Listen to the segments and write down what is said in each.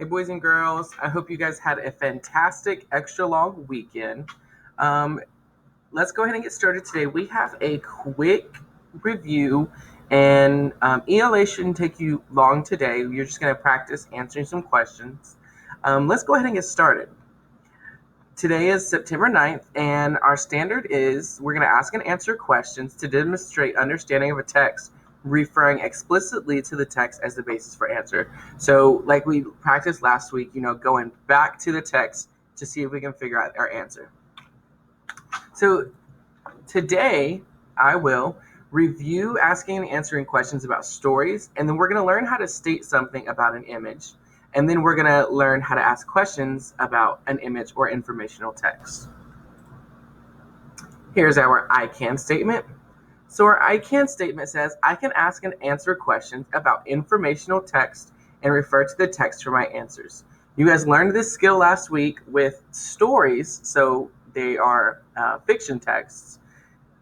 Hey, boys and girls. I hope you guys had a fantastic extra long weekend. Um, let's go ahead and get started today. We have a quick review, and ELA shouldn't take you long today. You're just going to practice answering some questions. Let's go ahead and get started. Today is September 9th, and our standard is we're going to ask and answer questions to demonstrate understanding of a text, referring explicitly to the text as the basis for answer. So, like we practiced last week, going back to the text to see if we can figure out our answer. So, today I will review asking and answering questions about stories, and then we're going to learn how to state something about an image. And then we're going to learn how to ask questions about an image or informational text. Here's our I can statement. So our I can statement says, I can ask and answer questions about informational text and refer to the text for my answers. You guys learned this skill last week with stories, so they are fiction texts.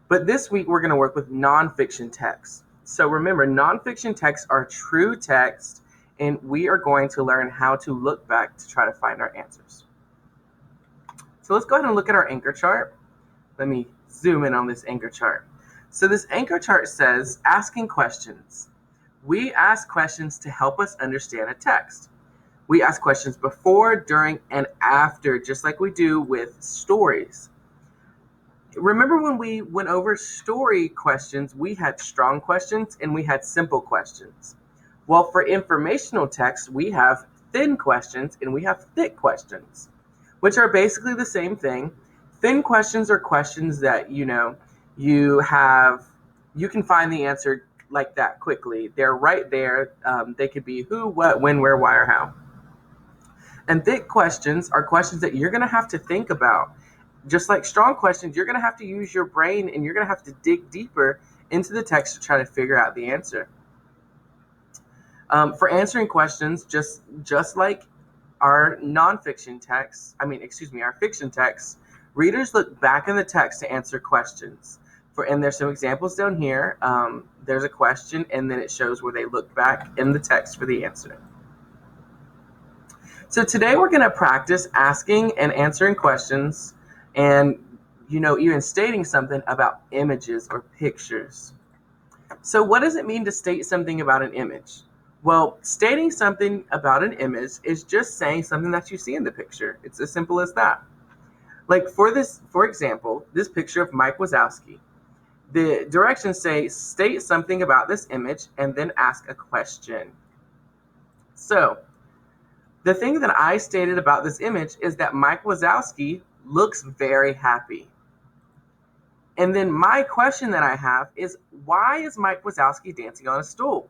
But this week we're going to work with nonfiction texts. So remember, nonfiction texts are true text, and we are going to learn how to look back to try to find our answers. So let's go ahead and look at our anchor chart. Let me zoom in on this anchor chart. So this anchor chart says asking questions. We ask questions to help us understand a text. We ask questions before, during, and after, just like we do with stories. Remember when we went over story questions, we had strong questions and we had simple questions. Well, for informational text, we have thin questions and we have thick questions, which are basically the same thing. Thin questions are questions that, you can find the answer like that quickly. They're right there. They could be who, what, when, where, why, or how. And thick questions are questions that you're going to have to think about. Just like strong questions, you're going to have to use your brain and you're going to have to dig deeper into the text to try to figure out the answer. For answering questions, just like our nonfiction texts, our fiction texts, readers look back in the text to answer questions. And there's some examples down here. There's a question, and then it shows where they look back in the text for the answer. So today we're going to practice asking and answering questions and, even stating something about images or pictures. So what does it mean to state something about an image? Well, stating something about an image is just saying something that you see in the picture. It's as simple as that. Like for example, this picture of Mike Wazowski. The directions say, state something about this image and then ask a question. So, the thing that I stated about this image is that Mike Wazowski looks very happy. And then my question that I have is, why is Mike Wazowski dancing on a stool?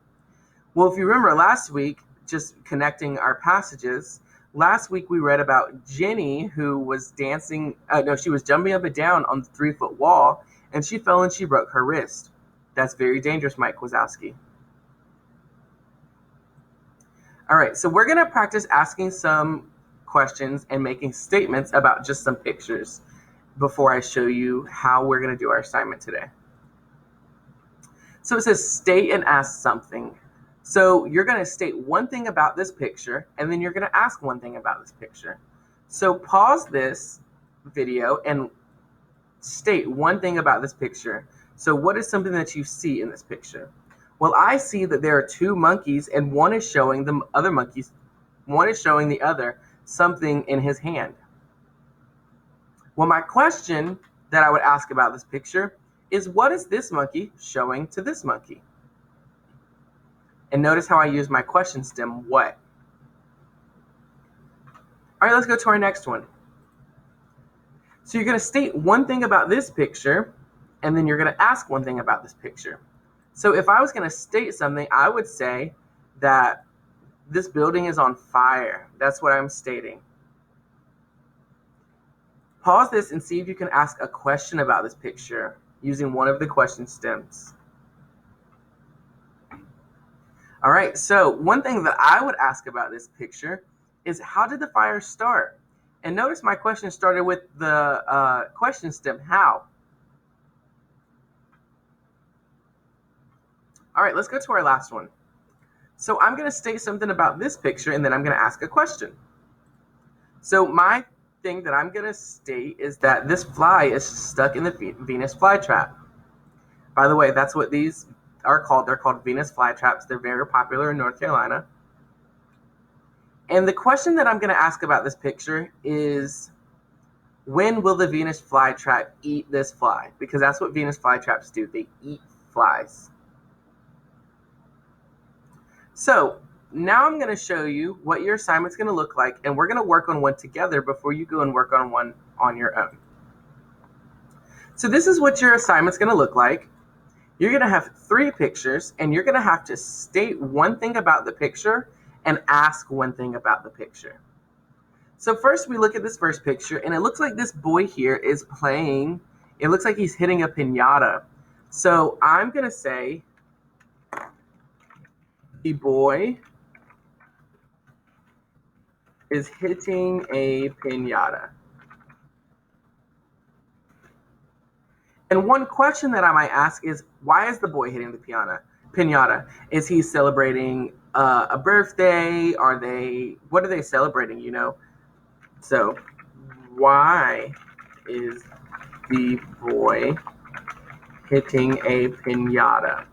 Well, if you remember last week, just connecting our passages, last week we read about Jenny who was she was jumping up and down on the 3-foot wall, and she fell and she broke her wrist. That's very dangerous, Mike Wazowski. All right, so we're going to practice asking some questions and making statements about just some pictures before I show you how we're going to do our assignment today. So it says state and ask something. So you're going to state one thing about this picture, and then you're going to ask one thing about this picture. So pause this video and state one thing about this picture. So what is something that you see in this picture? Well, I see that there are two monkeys, and one is showing the other something in his hand. Well, my question that I would ask about this picture is, what is this monkey showing to this monkey? And notice how I use my question stem, what? All right, let's go to our next one. So you're going to state one thing about this picture, and then you're going to ask one thing about this picture. So if I was going to state something, I would say that this building is on fire. That's what I'm stating. Pause this and see if you can ask a question about this picture using one of the question stems. All right, so one thing that I would ask about this picture is, how did the fire start? And notice my question started with the question stem, how? All right, let's go to our last one. So I'm going to state something about this picture, and then I'm going to ask a question. So my thing that I'm going to state is that this fly is stuck in the Venus flytrap. By the way, that's what these are called. They're called Venus flytraps. They're very popular in North Carolina. And the question that I'm going to ask about this picture is, when will the Venus flytrap eat this fly? Because that's what Venus flytraps do. They eat flies. So now I'm going to show you what your assignment's going to look like, and we're going to work on one together before you go and work on one on your own. So this is what your assignment's going to look like. You're going to have 3 pictures, and you're going to have to state one thing about the picture and ask one thing about the picture. So first we look at this first picture, and it looks like this boy here is playing. It looks like he's hitting a piñata. So I'm going to say the boy is hitting a piñata. And one question that I might ask is, why is the boy hitting the piñata? Is he celebrating a birthday? What are they celebrating, you know? So, why is the boy hitting a piñata?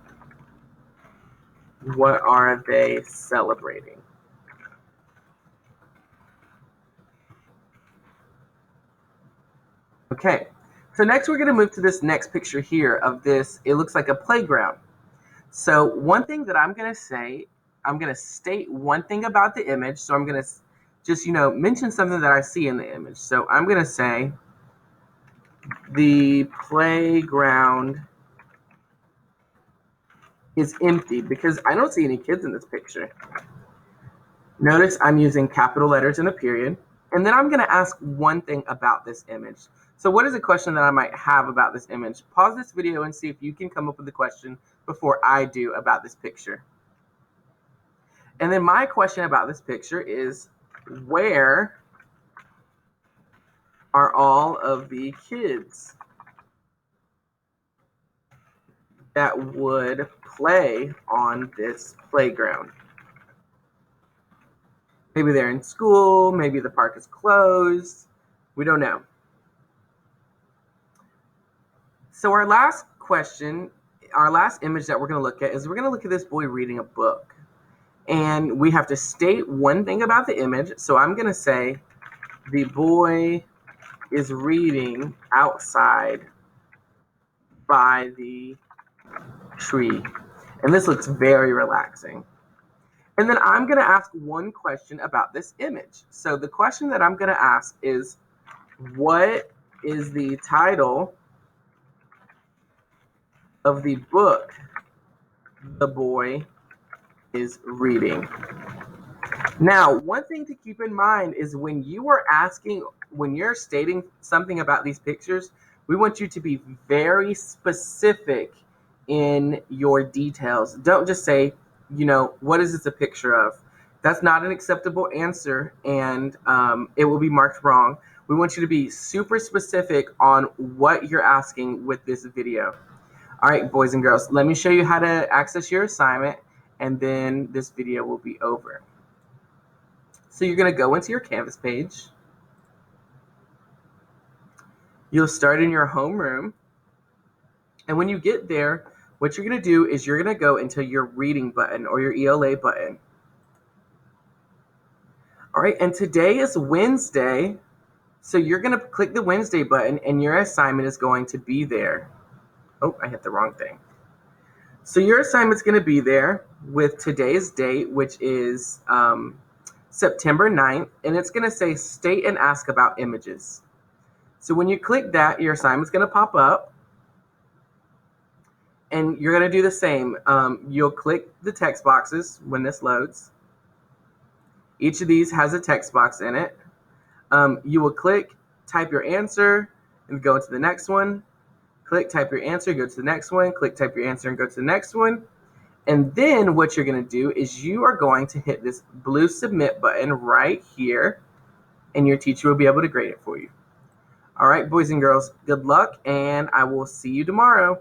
What are they celebrating? Okay, so next we're going to move to this next picture here of this. It looks like a playground. So one thing that I'm going to say, I'm going to state one thing about the image. So I'm going to just, mention something that I see in the image. So I'm going to say the playground is empty because I don't see any kids in this picture. Notice I'm using capital letters and a period. And then I'm going to ask one thing about this image. So what is a question that I might have about this image? Pause this video and see if you can come up with a question before I do about this picture. And then my question about this picture is, where are all of the kids that would play on this playground? Maybe they're in school, maybe the park is closed, we don't know. So our last question, our last image that we're going to look at is we're going to look at this boy reading a book. And we have to state one thing about the image. So I'm going to say the boy is reading outside by the tree. And this looks very relaxing. And then I'm going to ask one question about this image. So the question that I'm going to ask is, what is the title of the book the boy is reading? Now, one thing to keep in mind is when you're stating something about these pictures, we want you to be very specific in your details. Don't just say, what is this a picture of? That's not an acceptable answer, and it will be marked wrong. We want you to be super specific on what you're asking with this video. All right, boys and girls, let me show you how to access your assignment, and then this video will be over. So you're going to go into your Canvas page. You'll start in your homeroom. And when you get there, what you're going to do is you're going to go into your reading button or your ELA button. All right, and today is Wednesday. So you're going to click the Wednesday button and your assignment is going to be there. Oh, I hit the wrong thing. So your assignment's going to be there with today's date, which is September 9th, and it's going to say state and ask about images. So when you click that, your assignment's going to pop up, and you're going to do the same. You'll click the text boxes when this loads. Each of these has a text box in it. You will click, type your answer, and go to the next one. Click, type your answer, go to the next one. Click, type your answer, and go to the next one. And then what you're going to do is you are going to hit this blue submit button right here, and your teacher will be able to grade it for you. All right, boys and girls, good luck, and I will see you tomorrow.